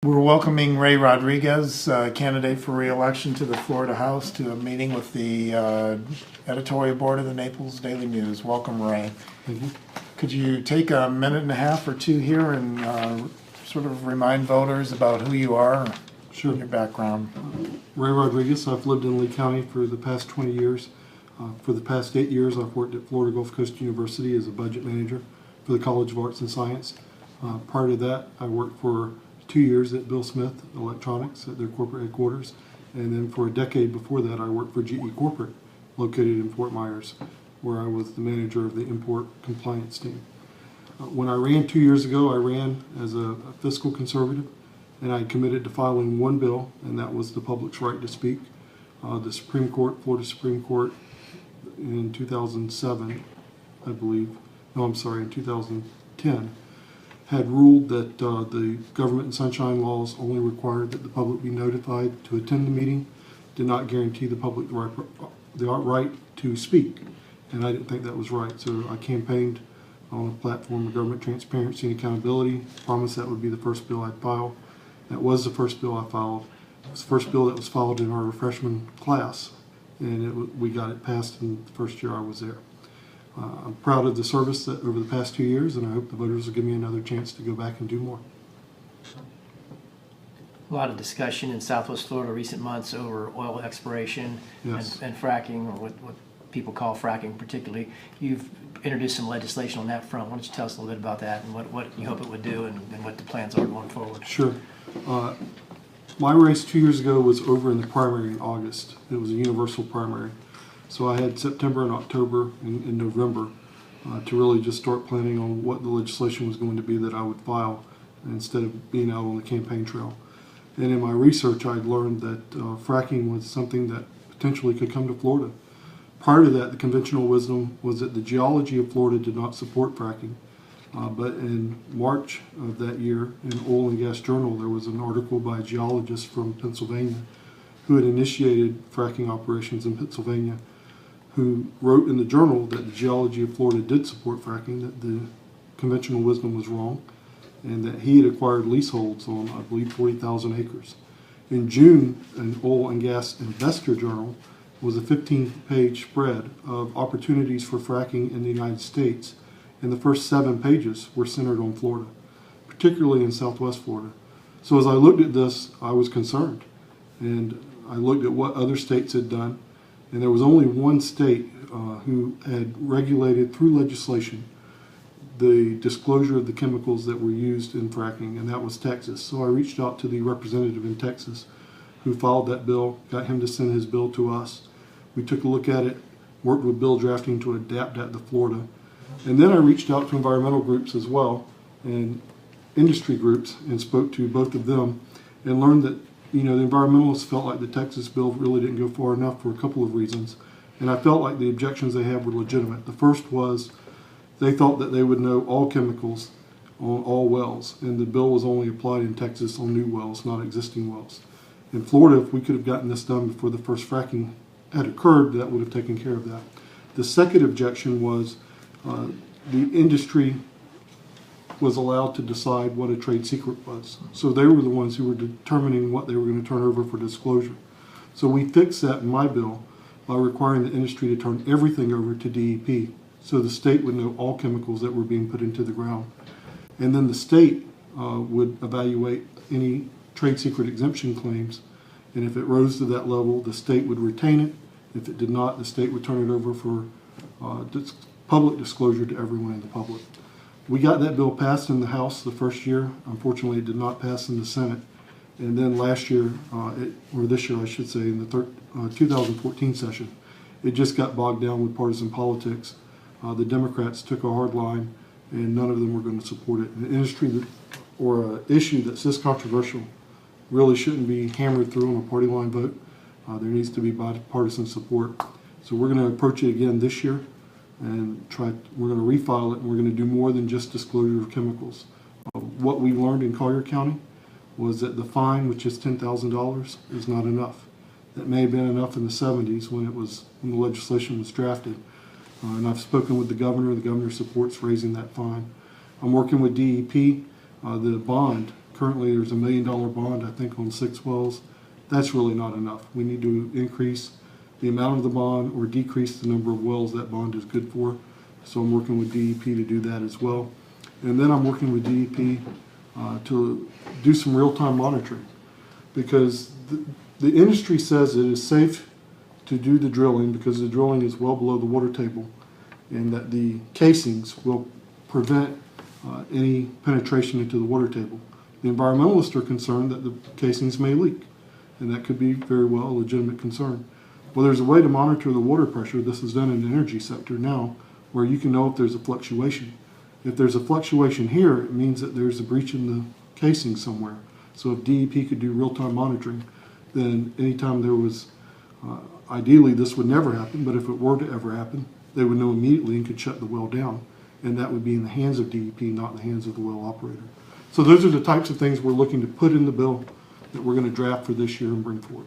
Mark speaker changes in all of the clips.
Speaker 1: We're welcoming Ray Rodrigues, candidate for re-election to the Florida House, to a meeting with the editorial board of the Naples Daily News. Welcome, Ray.
Speaker 2: Thank you.
Speaker 1: Could you take a minute and a half or two here and sort of remind voters about who you are,
Speaker 2: Sure.
Speaker 1: your background?
Speaker 2: Ray Rodrigues. I've lived in Lee County for the past 20 years. For the past 8 years, I've worked at Florida Gulf Coast University as a budget manager for the College of Arts and Science. Prior to that, I worked for 2 years at Bill Smith Electronics at their corporate headquarters, and then for a decade before that I worked for GE Corporate, located in Fort Myers, where I was the manager of the import compliance team. When I ran 2 years ago, I ran as a fiscal conservative, and I committed to filing one bill, and that was the public's right to speak. The Supreme Court, Florida Supreme Court, in 2007, I believe, no, I'm sorry, in 2010, had ruled that the government and sunshine laws only required that the public be notified to attend the meeting, did not guarantee the public the right to speak. And I didn't think that was right, so I campaigned on a platform of government transparency and accountability, promised that would be the first bill I'd file. That was the first bill I filed. It was the first bill that was filed in our freshman class, and we got it passed in the first year I was there. I'm proud of the service that over the past 2 years, and I hope the voters will give me another chance to go back and do more.
Speaker 3: A lot of discussion in Southwest Florida recent months over oil exploration.
Speaker 2: Yes.
Speaker 3: and fracking, or what people call fracking particularly. You've introduced some legislation on that front. Why don't you tell us a little bit about that and what you hope it would do and what the plans are going forward?
Speaker 2: Sure. My race 2 years ago was over in the primary in August. It was a universal primary. So I had September and October and November to really just start planning on what the legislation was going to be that I would file instead of being out on the campaign trail. And in my research, I'd learned that fracking was something that potentially could come to Florida. Prior to that, the conventional wisdom was that the geology of Florida did not support fracking. But in March of that year, in Oil and Gas Journal, there was an article by a geologist from Pennsylvania who had initiated fracking operations in Pennsylvania, who wrote in the journal that the geology of Florida did support fracking, that the conventional wisdom was wrong, and that he had acquired leaseholds on, I believe, 40,000 acres. In June, an Oil and Gas Investor Journal was a 15-page spread of opportunities for fracking in the United States, and the first 7 pages were centered on Florida, particularly in Southwest Florida. So as I looked at this, I was concerned, and I looked at what other states had done, and there was only one state who had regulated through legislation the disclosure of the chemicals that were used in fracking, and that was Texas. So I reached out to the representative in Texas who filed that bill, got him to send his bill to us. We took a look at it, worked with bill drafting to adapt that to Florida. And then I reached out to environmental groups as well and industry groups and spoke to both of them and learned that the environmentalists felt like the Texas bill really didn't go far enough for a couple of reasons. And I felt like the objections they had were legitimate. The first was they thought that they would know all chemicals on all wells, and the bill was only applied in Texas on new wells, not existing wells. In Florida, if we could have gotten this done before the first fracking had occurred, that would have taken care of that. The second objection was the industry was allowed to decide what a trade secret was. So they were the ones who were determining what they were going to turn over for disclosure. So we fixed that in my bill by requiring the industry to turn everything over to DEP, so the state would know all chemicals that were being put into the ground. And then the state would evaluate any trade secret exemption claims, and if it rose to that level, the state would retain it. If it did not, the state would turn it over for public disclosure to everyone in the public. We got that bill passed in the House the first year. Unfortunately, it did not pass in the Senate. And then last year, or this year I should say, in the 2014 session, it just got bogged down with partisan politics. The Democrats took a hard line, and none of them were going to support it. An industry or an issue that's this controversial really shouldn't be hammered through on a party line vote. There needs to be bipartisan support. So we're going to approach it again this year, and we're going to refile it, and we're going to do more than just disclosure of chemicals. What we learned in Collier County was that the fine, which is $10,000, is not enough. That may have been enough in the 70s when the legislation was drafted. And I've spoken with the governor. The governor supports raising that fine. I'm working with DEP. The bond Currently, there's $1 million bond, I think, on 6 wells. That's really not enough. We need to increase the amount of the bond or decrease the number of wells that bond is good for. So I'm working with DEP to do that as well. And then I'm working with DEP to do some real-time monitoring, because the industry says it is safe to do the drilling because the drilling is well below the water table, and that the casings will prevent any penetration into the water table. The environmentalists are concerned that the casings may leak, and that could be very well a legitimate concern. Well, there's a way to monitor the water pressure. This is done in the energy sector now, where you can know if there's a fluctuation. If there's a fluctuation here, it means that there's a breach in the casing somewhere. So if DEP could do real-time monitoring, then anytime there was, ideally this would never happen, but if it were to ever happen, they would know immediately and could shut the well down. And that would be in the hands of DEP, not in the hands of the well operator. So those are the types of things we're looking to put in the bill that we're going to draft for this year and bring forward.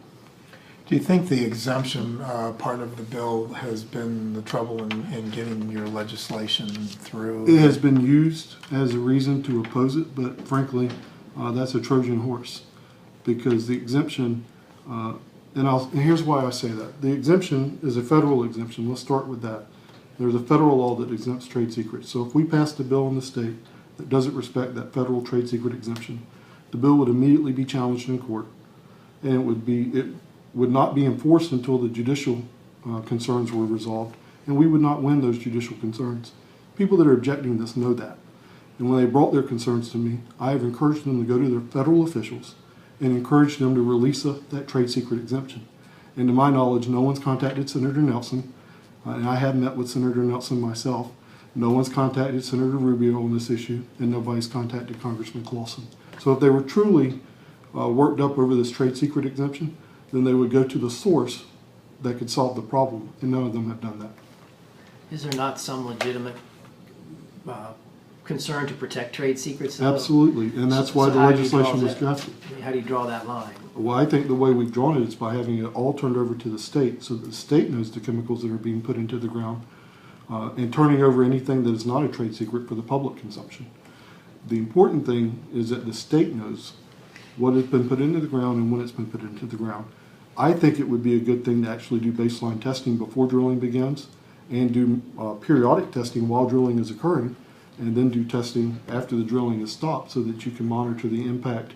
Speaker 1: Do you think the exemption part of the bill has been the trouble in getting your legislation through?
Speaker 2: It has been used as a reason to oppose it, but frankly, that's a Trojan horse, because the exemption, and here's why I say that. The exemption is a federal exemption. Let's start with that. There's a federal law that exempts trade secrets. So if we passed a bill in the state that doesn't respect that federal trade secret exemption, the bill would immediately be challenged in court, and it would not be enforced until the judicial concerns were resolved, and we would not win those judicial concerns. People that are objecting to this know that. And when they brought their concerns to me, I have encouraged them to go to their federal officials and encouraged them to release that trade secret exemption. And to my knowledge, no one's contacted Senator Nelson, and I have met with Senator Nelson myself. No one's contacted Senator Rubio on this issue, and nobody's contacted Congressman Clausen. So if they were truly worked up over this trade secret exemption, then they would go to the source that could solve the problem, and none of them have done that.
Speaker 3: Is there not some legitimate concern to protect trade secrets, though?
Speaker 2: Absolutely, and that's why the legislation was drafted.
Speaker 3: How do you draw that line?
Speaker 2: Well, I think the way we've drawn it is by having it all turned over to the state, so that the state knows the chemicals that are being put into the ground, and turning over anything that is not a trade secret for the public consumption. The important thing is that the state knows what has been put into the ground and when it's been put into the ground. I think it would be a good thing to actually do baseline testing before drilling begins, and do periodic testing while drilling is occurring, and then do testing after the drilling is stopped, so that you can monitor the impact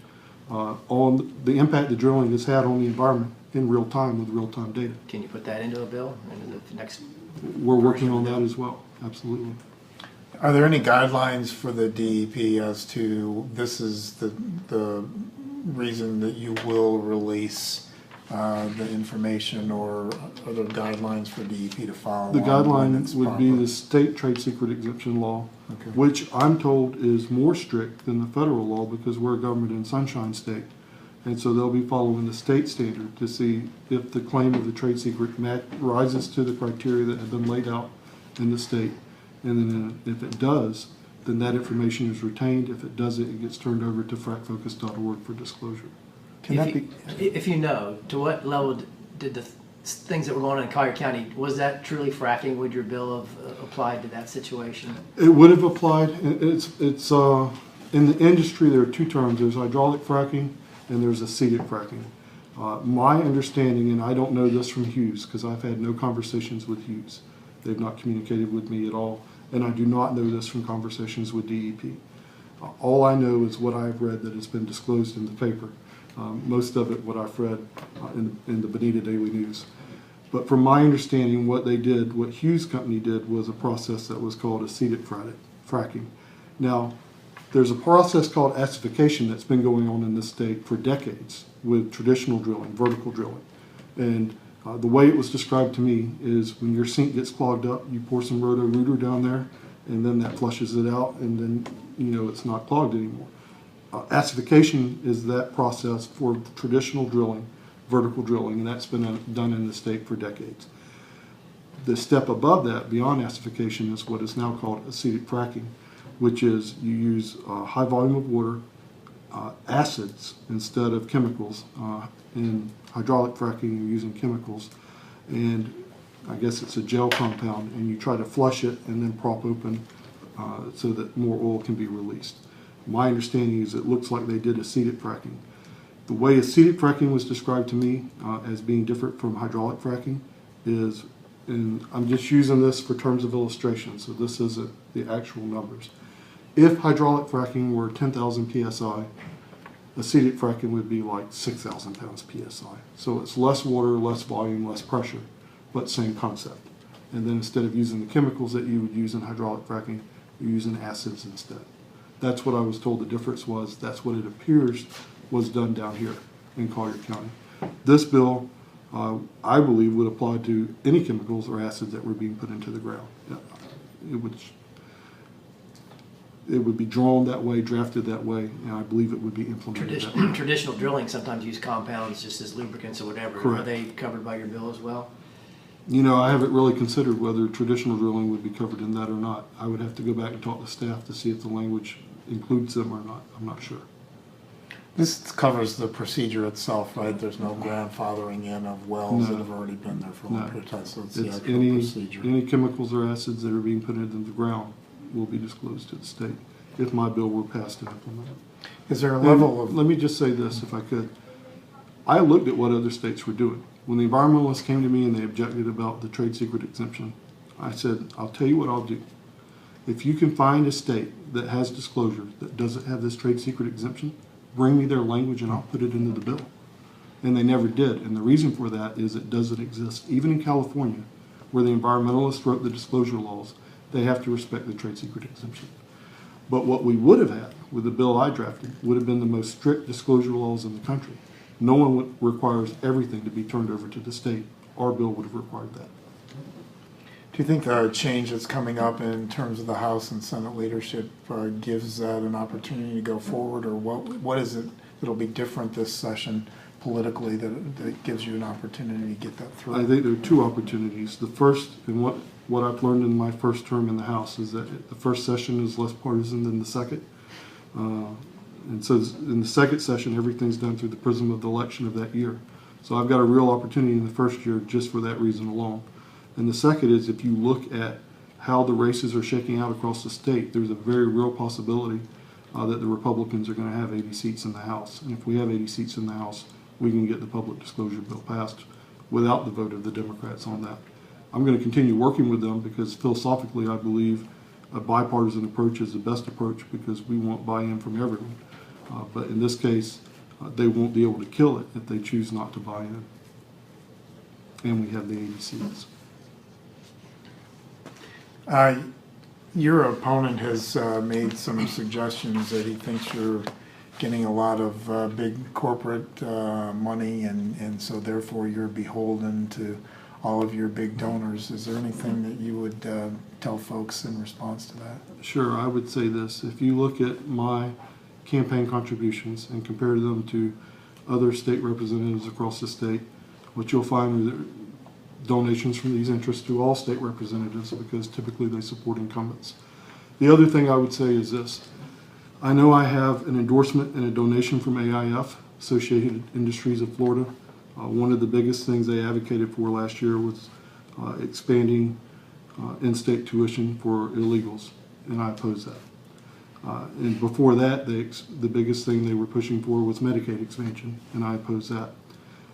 Speaker 2: the drilling has had on the environment in real time with real-time data.
Speaker 3: Can you put that into a bill, into the next?
Speaker 2: We're working on that as well, absolutely.
Speaker 1: Are there any guidelines for the DEP as to this is the reason that you will release the information, or other guidelines for DEP to follow?
Speaker 2: The guideline would be the state trade secret exemption law,
Speaker 1: Okay.
Speaker 2: which I'm told is more strict than the federal law because we're a government in sunshine state. And so they'll be following the state standard to see if the claim of the trade secret rises to the criteria that have been laid out in the state. And then if it does, then that information is retained. If it doesn't, it gets turned over to fracfocus.org for disclosure.
Speaker 3: If you know, to what level did the things that were going on in Collier County, was that truly fracking? Would your bill have applied to that situation?
Speaker 2: It would have applied. It's in the industry, there are two terms. There's hydraulic fracking and there's acetic fracking. My understanding, and I don't know this from Hughes because I've had no conversations with Hughes. They've not communicated with me at all. And I do not know this from conversations with DEP. All I know is what I've read that has been disclosed in the paper. Most of it what I've read in the Bonita Daily News. But from my understanding, what they did, what Hughes Company did, was a process that was called acetic fracking. Now, there's a process called acidification that's been going on in this state for decades with traditional drilling, vertical drilling. And the way it was described to me is when your sink gets clogged up, you pour some Roto-Rooter down there, and then that flushes it out, and then you know it's not clogged anymore. Acidification is that process for traditional drilling, vertical drilling, and that's been done in the state for decades. The step above that, beyond acidification, is what is now called acetic fracking, which is you use high volume of water, acids instead of chemicals. In hydraulic fracking, you're using chemicals, and I guess it's a gel compound, and you try to flush it and then prop open so that more oil can be released. My understanding is it looks like they did acetic fracking. The way acetic fracking was described to me as being different from hydraulic fracking is, and I'm just using this for terms of illustration, so this isn't the actual numbers. If hydraulic fracking were 10,000 psi, acetic fracking would be like 6,000 pounds psi. So it's less water, less volume, less pressure, but same concept. And then instead of using the chemicals that you would use in hydraulic fracking, you're using acids instead. That's what I was told the difference was. That's what it appears was done down here in Collier County. This bill, I believe, would apply to any chemicals or acids that were being put into the ground. It would be drawn that way, drafted that way, and I believe it would be implemented that way.
Speaker 3: Traditional drilling sometimes use compounds just as lubricants or whatever.
Speaker 2: Correct.
Speaker 3: Are they covered by your bill as well?
Speaker 2: You know, I haven't really considered whether traditional drilling would be covered in that or not. I would have to go back and talk to staff to see if the language includes them or not. I'm not sure.
Speaker 1: This covers the procedure itself, right? There's no grandfathering in of wells that have already been there for a long period of time, so it's the actual procedure.
Speaker 2: Any chemicals or acids that are being put into the ground will be disclosed to the state if my bill were passed and implemented.
Speaker 1: Is there a level of...
Speaker 2: Let me just say this, if I could. I looked at what other states were doing. When the environmentalists came to me and they objected about the trade secret exemption, I said, I'll tell you what I'll do. If you can find a state that has disclosure that doesn't have this trade secret exemption, bring me their language and I'll put it into the bill. And they never did. And the reason for that is it doesn't exist. Even in California, where the environmentalists wrote the disclosure laws, they have to respect the trade secret exemption. But what we would have had with the bill I drafted would have been the most strict disclosure laws in the country. No one requires everything to be turned over to the state. Our bill would have required that.
Speaker 1: Do you think the change that's coming up in terms of the House and Senate leadership gives that an opportunity to go forward, or what is it that'll be different this session politically that gives you an opportunity to get that through?
Speaker 2: I think there are two opportunities. The first, and what I've learned in my first term in the House, is that the first session is less partisan than the second. And so in the second session, everything's done through the prism of the election of that year. So I've got a real opportunity in the first year just for that reason alone. And the second is, if you look at how the races are shaking out across the state, there's a very real possibility that the Republicans are going to have 80 seats in the House. And if we have 80 seats in the House, we can get the public disclosure bill passed without the vote of the Democrats on that. I'm going to continue working with them because philosophically I believe a bipartisan approach is the best approach because we want buy-in from everyone. But in this case, they won't be able to kill it if they choose not to buy in. And we have the 80 seats.
Speaker 1: Your opponent has made some suggestions that he thinks you're getting a lot of big corporate money, and so therefore you're beholden to all of your big donors. Is there anything that you would tell folks in response to that?
Speaker 2: Sure, I would say this. If you look at my campaign contributions and compare them to other state representatives across the state, what you'll find are donations from these interests to all state representatives because typically they support incumbents. The other thing I would say is this. I know I have an endorsement and a donation from AIF, Associated Industries of Florida. One of the biggest things they advocated for last year was expanding in-state tuition for illegals, and I oppose that. And before that, the biggest thing they were pushing for was Medicaid expansion, and I oppose that.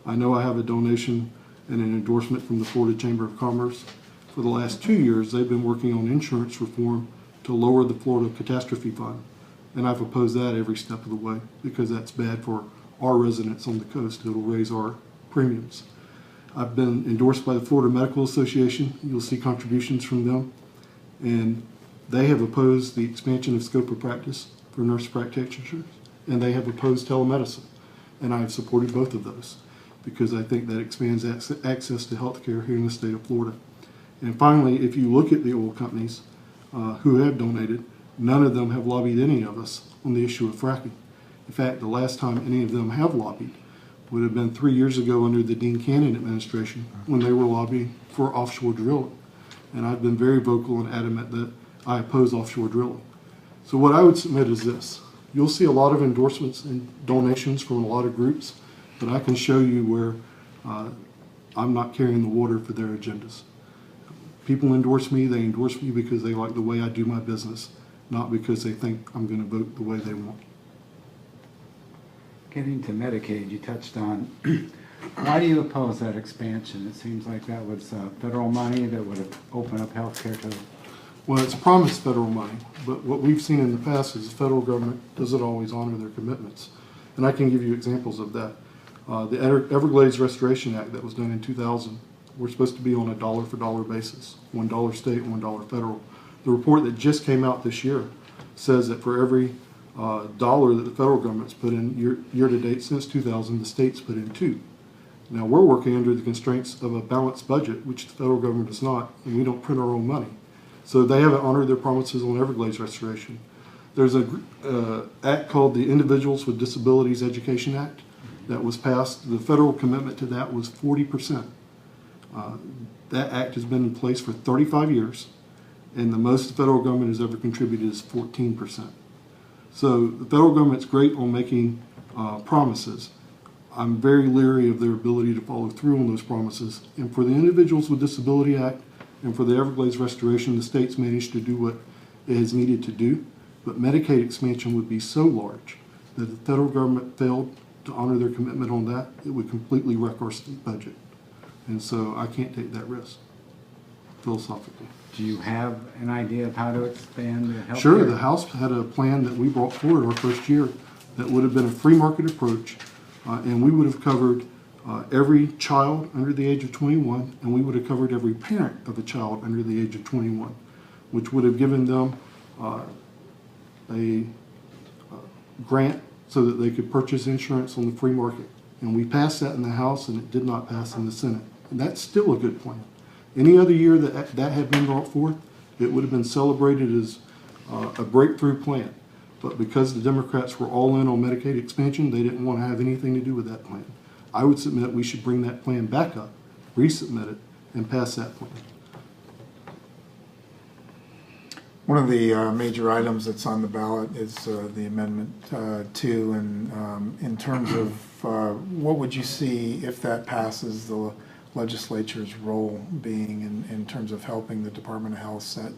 Speaker 2: I know I have a donation and an endorsement from the Florida Chamber of Commerce. For the last 2 years, they've been working on insurance reform to lower the Florida catastrophe fund, and I've opposed that every step of the way because that's bad for our residents on the coast. It'll raise our premiums. I've been endorsed by the Florida Medical Association. You'll see contributions from them, and they have opposed the expansion of scope of practice for nurse practitioners, and they have opposed telemedicine, and I have supported both of those because I think that expands access to health care here in the state of Florida. And finally, if you look at the oil companies who have donated, none of them have lobbied any of us on the issue of fracking. In fact, the last time any of them have lobbied would have been 3 years ago under the Dean Cannon administration when they were lobbying for offshore drilling. And I've been very vocal and adamant that I oppose offshore drilling. So what I would submit is this. You'll see a lot of endorsements and donations from a lot of groups, but I can show you where I'm not carrying the water for their agendas. People endorse me, they endorse me because they like the way I do my business, not because they think I'm going to vote the way they want.
Speaker 4: Getting to Medicaid, you touched on. Why do you oppose that expansion? It seems like that was federal money that would have opened up health care to.
Speaker 2: Well, it's promised federal money, but what we've seen in the past is the federal government doesn't always honor their commitments. And I can give you examples of that. The Everglades Restoration Act that was done in 2000, we're supposed to be on a dollar for dollar basis, $1 state, $1 federal. The report that just came out this year says that for every dollar that the federal government's put in year to date since 2000, the states put in $2. Now we're working under the constraints of a balanced budget, which the federal government does not, and we don't print our own money. So they haven't honored their promises on Everglades restoration. There's an act called the Individuals with Disabilities Education Act that was passed. The federal commitment to that was 40%. That act has been in place for 35 years, and the most the federal government has ever contributed is 14%. So the federal government's great on making promises. I'm very leery of their ability to follow through on those promises. And for the Individuals with Disability Act and for the Everglades restoration, the states managed to do what it has needed to do. But Medicaid expansion would be so large that if the federal government failed to honor their commitment on that, it would completely wreck our state budget. And so I can't take that risk, philosophically.
Speaker 4: Do you have an idea of how to expand the health
Speaker 2: Sure,
Speaker 4: care?
Speaker 2: the House had a plan that we brought forward our first year that would have been a free market approach, and we would have covered every child under the age of 21, and we would have covered every parent of a child under the age of 21, which would have given them a grant so that they could purchase insurance on the free market. And we passed that in the House, and it did not pass in the Senate. And that's still a good plan. Any other year that had been brought forth, it would have been celebrated as a breakthrough plan. But because the Democrats were all in on Medicaid expansion, they didn't want to have anything to do with that plan. I would submit we should bring that plan back up, resubmit it, and pass that plan.
Speaker 1: One of the major items that's on the ballot is the Amendment 2, and in terms of what would you see if that passes, the legislature's role being in terms of helping the Department of Health set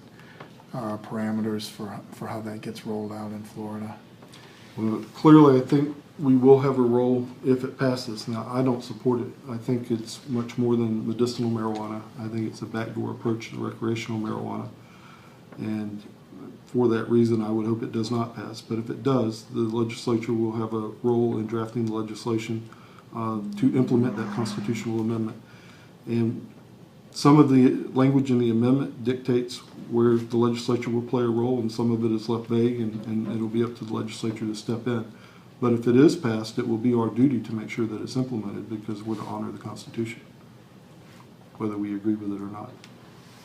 Speaker 1: parameters for how that gets rolled out in Florida?
Speaker 2: Well, clearly, I think we will have a role if it passes. Now, I don't support it. I think it's much more than medicinal marijuana. I think it's a backdoor approach to recreational marijuana. And for that reason, I would hope it does not pass. But if it does, the legislature will have a role in drafting the legislation to implement that constitutional amendment. And some of the language in the amendment dictates where the legislature will play a role, and some of it is left vague, and it'll be up to the legislature to step in. But if it is passed, it will be our duty to make sure that it's implemented, because we're to honor the Constitution, whether we agree with it or not.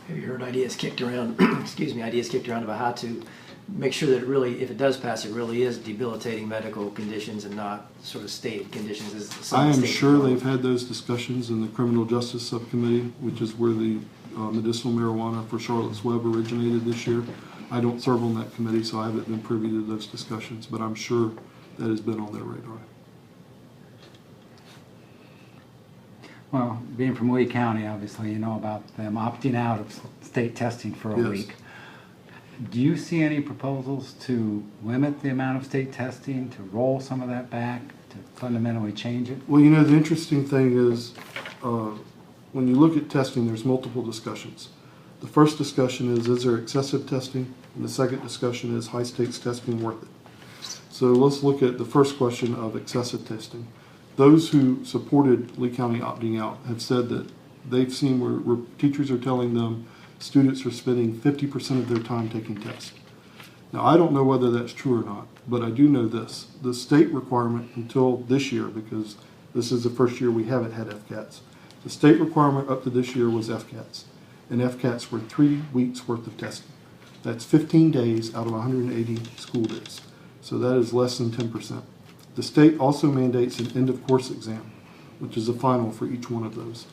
Speaker 3: Have you heard ideas kicked around, ideas kicked around about how to make sure that it really, if it does pass, it really is debilitating medical conditions and not sort of state conditions? As some
Speaker 2: I am
Speaker 3: states
Speaker 2: sure
Speaker 3: do.
Speaker 2: they've had those discussions in the Criminal Justice Subcommittee, which is where the medicinal marijuana for Charlotte's Web originated this year. I don't serve on that committee, so I haven't been privy to those discussions, but I'm sure that has been on their radar.
Speaker 4: Well, being from Lee County, obviously, you know about them opting out of state testing for a
Speaker 2: Yes.
Speaker 4: week. Do you see any proposals to limit the amount of state testing, to roll some of that back, to fundamentally change it?
Speaker 2: Well, you know, the interesting thing is when you look at testing, there's multiple discussions. The first discussion is there excessive testing? And the second discussion is high stakes testing worth it? So let's look at the first question of excessive testing. Those who supported Lee County opting out have said that they've seen where teachers are telling them students are spending 50% of their time taking tests. Now, I don't know whether that's true or not, but I do know this. The state requirement until this year, because this is the first year we haven't had FCATs, the state requirement up to this year was FCATs, and FCATs were 3 weeks worth of testing. That's 15 days out of 180 school days. So that is less than 10%. The state also mandates an end-of-course exam, which is a final for each one of those.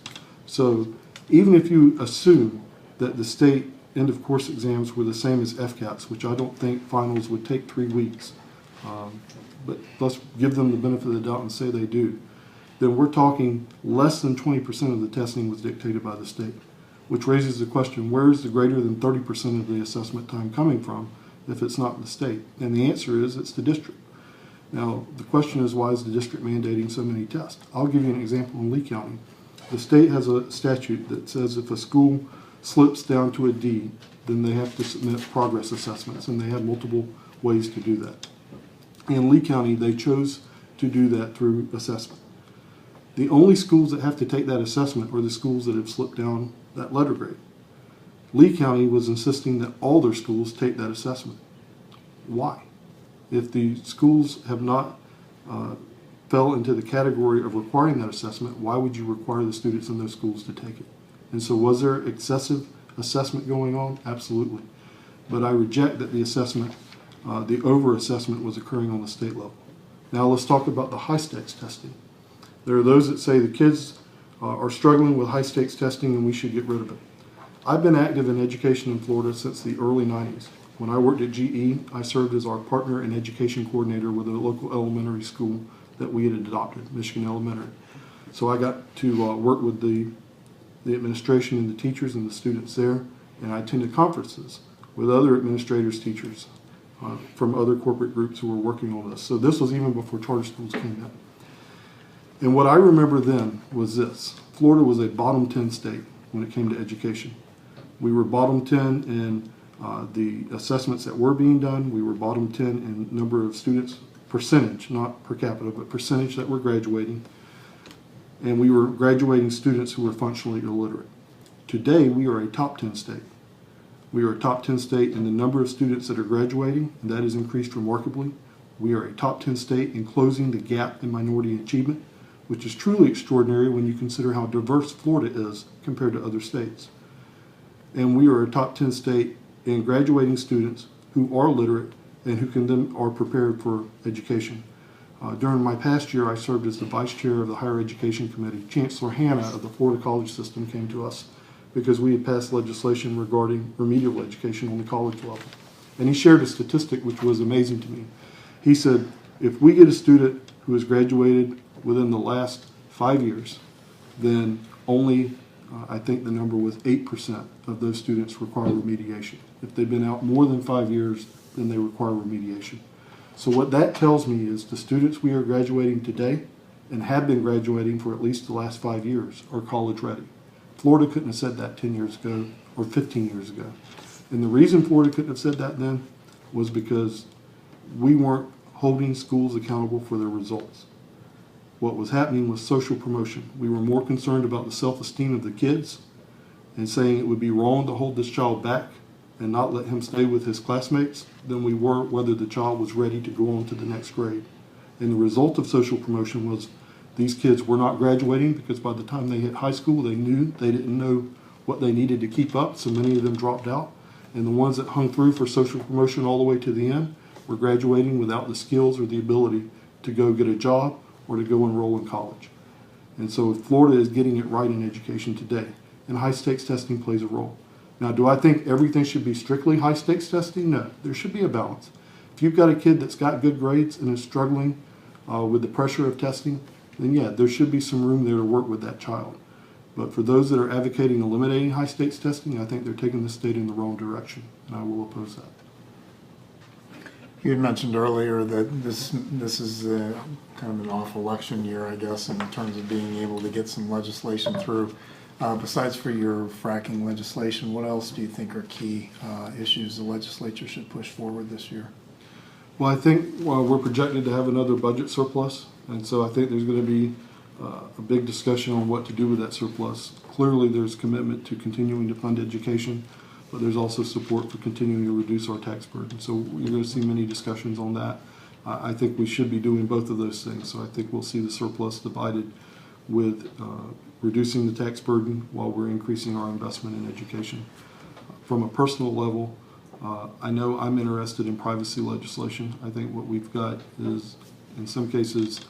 Speaker 2: So even if you assume that the state end-of-course exams were the same as FCATs, which I don't think finals would take 3 weeks, but let's give them the benefit of the doubt and say they do, then we're talking less than 20% of the testing was dictated by the state, which raises the question, where is the greater than 30% of the assessment time coming from if it's not the state? And the answer is it's the district. Now, the question is, why is the district mandating so many tests? I'll give you an example in Lee County. The state has a statute that says if a school slips down to a D, then they have to submit progress assessments, and they have multiple ways to do that. In Lee County, they chose to do that through assessment. The only schools that have to take that assessment are the schools that have slipped down that letter grade. Lee County was insisting that all their schools take that assessment. Why? If the schools have not fell into the category of requiring that assessment, why would you require the students in those schools to take it? And so was there excessive assessment going on? Absolutely. But I reject that the assessment, the over-assessment was occurring on the state level. Now let's talk about the high-stakes testing. There are those that say the kids are struggling with high-stakes testing and we should get rid of it. I've been active in education in Florida since the early 90s. When I worked at GE, I served as our partner and education coordinator with a local elementary school that we had adopted, Michigan Elementary. So I got to work with the administration and the teachers and the students there, and I attended conferences with other administrators, teachers from other corporate groups who were working on this. So this was even before charter schools came in. And what I remember then was this: Florida was a bottom 10 state when it came to education. We were bottom 10 in the assessments that were being done. We were bottom 10 in number of students, percentage, not per capita, but percentage that were graduating. And we were graduating students who were functionally illiterate. Today, we are a top 10 state. We are a top 10 state in the number of students that are graduating, and that has increased remarkably. We are a top 10 state in closing the gap in minority achievement, which is truly extraordinary when you consider how diverse Florida is compared to other states. And we are a top 10 state in graduating students who are literate and who can then are prepared for education. During my past year, I served as the vice chair of the Higher Education Committee. Chancellor Hanna of the Florida College System came to us because we had passed legislation regarding remedial education on the college level. And he shared a statistic which was amazing to me. He said, if we get a student who has graduated within the last 5 years, then only, I think the number was 8% of those students require remediation. If they've been out more than 5 years, then they require remediation. So what that tells me is the students we are graduating today and have been graduating for at least the last 5 years are college ready. Florida couldn't have said that 10 years ago or 15 years ago. And the reason Florida couldn't have said that then was because we weren't holding schools accountable for their results. What was happening was social promotion. We were more concerned about the self-esteem of the kids and saying it would be wrong to hold this child back and not let him stay with his classmates than we were whether the child was ready to go on to the next grade. And the result of social promotion was these kids were not graduating because by the time they hit high school, they didn't know what they needed to keep up, so many of them dropped out. And the ones that hung through for social promotion all the way to the end were graduating without the skills or the ability to go get a job or to go enroll in college. And so Florida is getting it right in education today, and high-stakes testing plays a role. Now, do I think everything should be strictly high-stakes testing? No, there should be a balance. If you've got a kid that's got good grades and is struggling with the pressure of testing, then yeah, there should be some room there to work with that child. But for those that are advocating eliminating high-stakes testing, I think they're taking the state in the wrong direction, and I will oppose that.
Speaker 1: You had mentioned earlier that this is kind of an off election year, I guess, in terms of being able to get some legislation through. Besides for your fracking legislation, what else do you think are key issues the legislature should push forward this year?
Speaker 2: Well, I think we're projected to have another budget surplus, and so I think there's going to be a big discussion on what to do with that surplus. Clearly, there's commitment to continuing to fund education, but there's also support for continuing to reduce our tax burden. So you're going to see many discussions on that. I think we should be doing both of those things. So I think we'll see the surplus divided with reducing the tax burden while we're increasing our investment in education. From a personal level, I know I'm interested in privacy legislation. I think what we've got is, in some cases,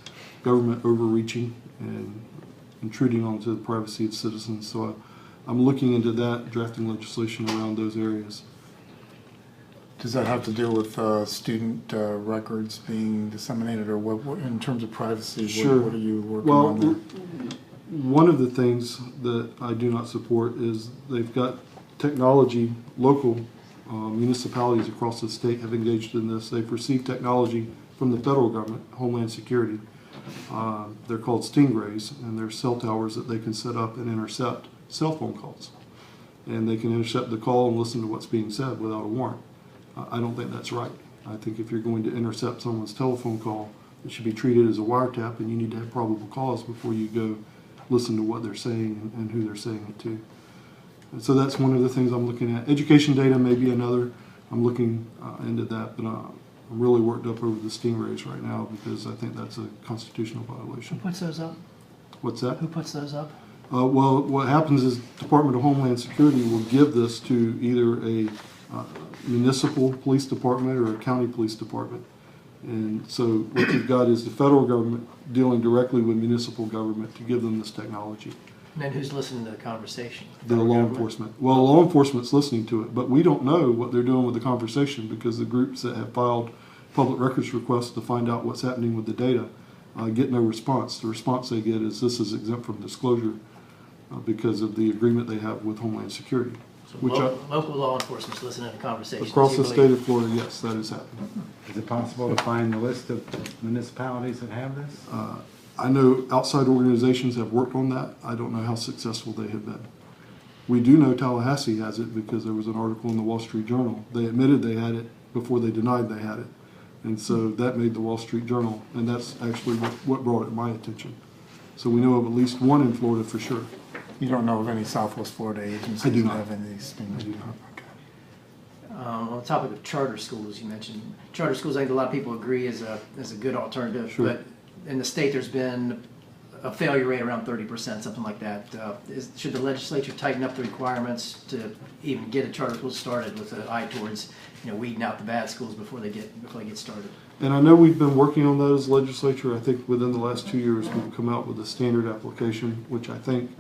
Speaker 2: government overreaching and intruding onto the privacy of citizens. So I'm looking into that, drafting legislation around those areas.
Speaker 1: Does that have to do with student records being disseminated, or what in terms of privacy?
Speaker 2: Sure.
Speaker 1: What are you working on there?
Speaker 2: One of the things that I do not support is they've got technology, local municipalities across the state have engaged in this. They've received technology from the federal government, Homeland Security. They're called Stingrays, and they're cell towers that they can set up and intercept cell phone calls. And they can intercept the call and listen to what's being said without a warrant. I don't think that's right. I think if you're going to intercept someone's telephone call, it should be treated as a wiretap, and you need to have probable cause before you go listen to what they're saying and who they're saying it to. And so that's one of the things I'm looking at. Education data may be another. I'm looking into that, but I'm really worked up over the Stingrays right now because I think that's a constitutional violation.
Speaker 3: Who puts those up?
Speaker 2: What's that?
Speaker 3: Who puts those up?
Speaker 2: Well, what happens is Department of Homeland Security will give this to either a municipal police department or a county police department. And so what you've got is the federal government dealing directly with municipal government to give them this technology.
Speaker 3: And then who's listening to the conversation?
Speaker 2: The law enforcement. Well, law enforcement's listening to it, but we don't know what they're doing with the conversation because the groups that have filed public records requests to find out what's happening with the data get no response. The response they get is this is exempt from disclosure because of the agreement they have with Homeland Security.
Speaker 3: So local law enforcement's listening to the conversation.
Speaker 2: Across the state of Florida, yes, that is happening.
Speaker 4: Is it possible to find the list of municipalities that have this?
Speaker 2: I know outside organizations have worked on that. I don't know how successful they have been. We do know Tallahassee has it because there was an article in the Wall Street Journal. They admitted they had it before they denied they had it. And so that made the Wall Street Journal, and that's actually what brought it to my attention. So we know of at least one in Florida for sure.
Speaker 1: You don't know of any Southwest Florida agencies
Speaker 2: I do
Speaker 1: that
Speaker 2: not.
Speaker 1: have any of these things?
Speaker 2: I do not.
Speaker 3: On the topic of charter schools, you mentioned charter schools. I think a lot of people agree is a good alternative.
Speaker 2: Sure.
Speaker 3: But in the state, there's been a failure rate around 30%, something like that. Should the legislature tighten up the requirements to even get a charter school started with an eye towards weeding out the bad schools before they get started?
Speaker 2: And I know we've been working on that as legislature. I think within the last 2 years we've come out with a standard application, which I think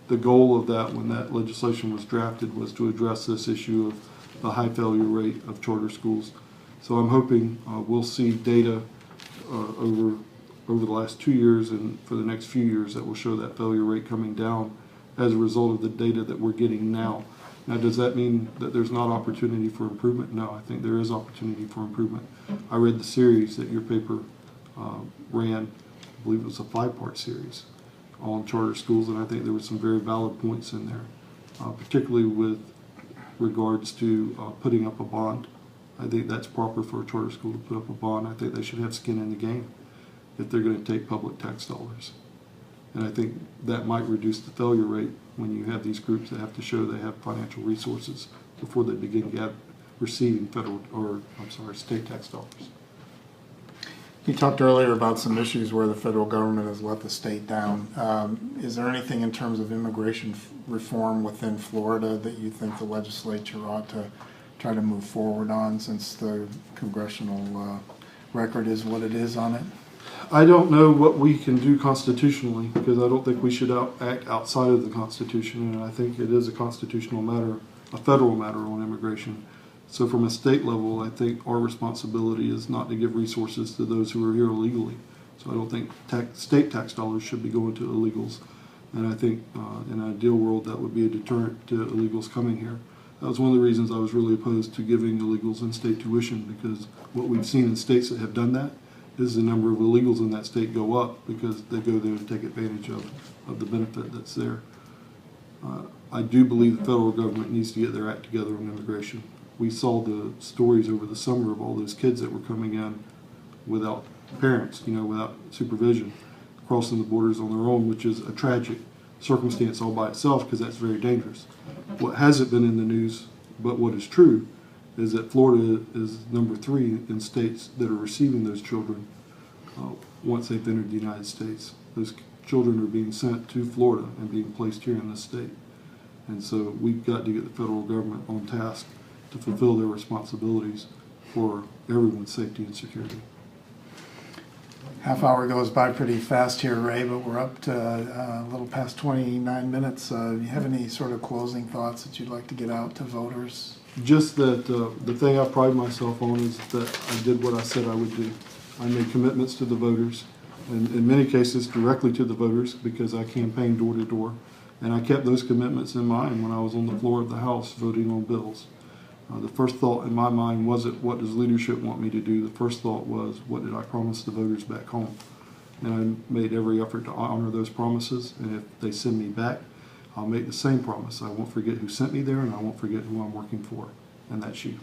Speaker 2: the goal of that when that legislation was drafted was to address this issue of the high failure rate of charter schools. So I'm hoping we'll see data over the last 2 years and for the next few years that will show that failure rate coming down as a result of the data that we're getting now. Now, does that mean that there's not opportunity for improvement? No, I think there is opportunity for improvement. I read the series that your paper ran. I believe it was a 5-part series on charter schools, and I think there were some very valid points in there, particularly with regards to putting up a bond. I think that's proper for a charter school to put up a bond. I think they should have skin in the game if they're going to take public tax dollars. And I think that might reduce the failure rate when you have these groups that have to show they have financial resources before they begin receiving state tax dollars.
Speaker 1: You talked earlier about some issues where the federal government has let the state down. Is there anything in terms of immigration reform within Florida that you think the legislature ought to try to move forward on since the congressional record is what it is on it?
Speaker 2: I don't know what we can do constitutionally because I don't think we should act outside of the Constitution, and I think it is a constitutional matter, a federal matter on immigration. So from a state level, I think our responsibility is not to give resources to those who are here illegally. So I don't think state tax dollars should be going to illegals. And I think in an ideal world that would be a deterrent to illegals coming here. That was one of the reasons I was really opposed to giving illegals in-state tuition, because what we've seen in states that have done that is the number of illegals in that state go up because they go there to take advantage of the benefit that's there. I do believe the federal government needs to get their act together on immigration. We saw the stories over the summer of all those kids that were coming in without parents, without supervision, crossing the borders on their own, which is a tragic circumstance all by itself because that's very dangerous. What hasn't been in the news, but what is true, is that Florida is number 3 in states that are receiving those children once they've entered the United States. Those children are being sent to Florida and being placed here in this state. And so we've got to get the federal government on task to fulfill their responsibilities for everyone's safety and security.
Speaker 1: Half hour goes by pretty fast here, Ray, but we're up to a little past 29 minutes. Do you have any sort of closing thoughts that you'd like to get out to voters?
Speaker 2: Just that the thing I pride myself on is that I did what I said I would do. I made commitments to the voters, and in many cases directly to the voters because I campaigned door to door. And I kept those commitments in mind when I was on the floor of the House voting on bills. The first thought in my mind wasn't what does leadership want me to do. The first thought was what did I promise the voters back home? And I made every effort to honor those promises. And if they send me back, I'll make the same promise. I won't forget who sent me there, and I won't forget who I'm working for, and that's you.